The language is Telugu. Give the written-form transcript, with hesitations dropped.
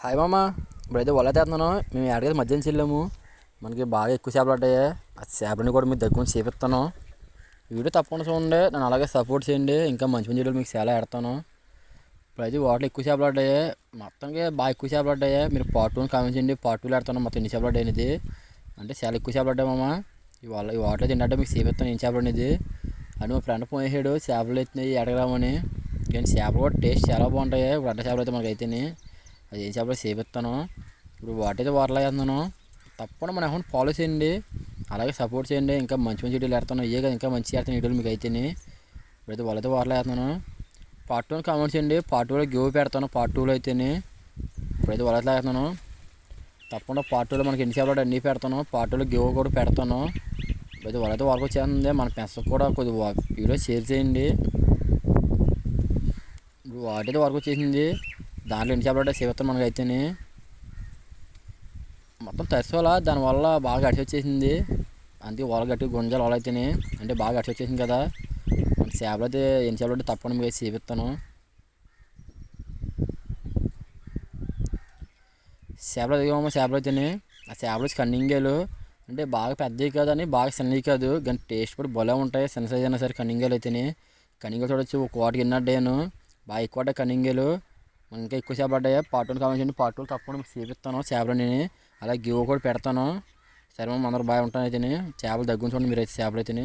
హాయ్ మామ. ఇప్పుడైతే వల తెస్తున్నాను. మేము ఎక్కడికైతే మధ్యాహ్నం వెళ్ళాము. మనకి బాగా ఎక్కువ చేపలు పడ్డాయి. ఆ చేపలని కూడా మీకు దగ్గర చేపిస్తాను. వీడియో తప్పకుండా చూడండి. నన్ను అలాగే సపోర్ట్ చేయండి. ఇంకా మంచి మంచి వీడియోలు మీకు చాలా పెడతాను. ఇప్పుడైతే వాటిలో ఎక్కువ చేపలు పడ్డాయి. మొత్తానికి బాగా ఎక్కువ చేపలు పడ్డాయి. మీరు పార్ట్ 2 కామెంట్ చేయండి. పార్ట్ 2లో పెడతాను మొత్తం ఎన్ని చేపలు పడ్డాయి అనేది. అంటే చాలా ఎక్కువ చేపలు పడ్డాయి మామ. ఈ వాటిలో తింటే మీకు చేపిస్తాను ఏం చేపలు అనేది. అని మా ఫ్రెండ్ ఫోన్ చేసాడు చేపలు ఎత్తున్నాయి ఎడగరామని. కానీ చేపలు కూడా టేస్ట్ చాలా బాగుంటాయి. గడ్డ చేపలు అయితే మనకైతే అది ఏం చేపలు చేపిస్తాను. ఇప్పుడు వాటైతే వాటలా వేస్తున్నాను. తప్పకుండా మన అకౌంట్ ఫాలో చేయండి. అలాగే సపోర్ట్ చేయండి. ఇంకా మంచి మంచి వీడియోలు పెడతాను. ఏ కదా ఇంకా మంచి చేస్తాను వీడియోలు మీకు అయితే. ఇప్పుడైతే వాళ్ళైతే వాటలా వేస్తున్నాను. పార్ట్ 2 కామెంట్ చేయండి. పార్ట్ 2లో గివ్ పెడతాను. పార్ట్ 2లో అయితేనే ఇప్పుడైతే వాళ్ళైతే వేస్తున్నాను. తప్పకుండా పార్ట్ 2లో మనకి ఎన్ని చేపలు అన్నీ పెడతాను. పార్ట్ 2లో గివ్ కూడా పెడతాను. ఇప్పుడైతే వాళ్ళైతే వరకు వచ్చేస్తుంది. మన పెన్సర్ కూడా కొద్దిగా వీడియో షేర్ చేయండి. ఇప్పుడు వాటైతే వరకు వచ్చేసింది. దాంట్లో ఎన్ని చేపలు చేపిస్తాను మనకైతే. మొత్తం తరిసోలా దానివల్ల బాగా అడిచి వచ్చేసింది. అందుకే వాళ్ళ గట్టి గుంజాలు వాళ్ళు అయితేనే అంటే బాగా అడిచి వచ్చేసింది కదా. చేపలు అయితే ఎన్ని చేపలు అంటే తప్పకుండా మీకు చేపిస్తాను. చేపలు దిగమ్మ చేపలు అయితేనే ఆ చేపలు కన్నింగేలు అంటే బాగా పెద్దవి కాదని బాగా చిన్నవి కాదు. కానీ టేస్ట్ కూడా భలే ఉంటాయి. చిన్న సైజ్ అయినా సరే కన్నింగేలు అయితేనే. కన్నింగలు చూడొచ్చు ఒక వాటికి ఎన్నడ్డాను బాగా ఎక్కువ పడ్డాయి కన్నింగేలు. ఇంకా ఎక్కువ చేపలు పడ్డాయి. పార్ట్ 2 కావాల్సింది. పార్ట్ 2 తప్పకుండా మీకు చేపిస్తాను చేపలు నేను. అలాగే గివ్ కూడా పెడతాను. సరే అందరూ బాగా ఉంటాను అయితే. చేపలు దగ్గర చూడండి మీరు అయితే చేపలు అయితే.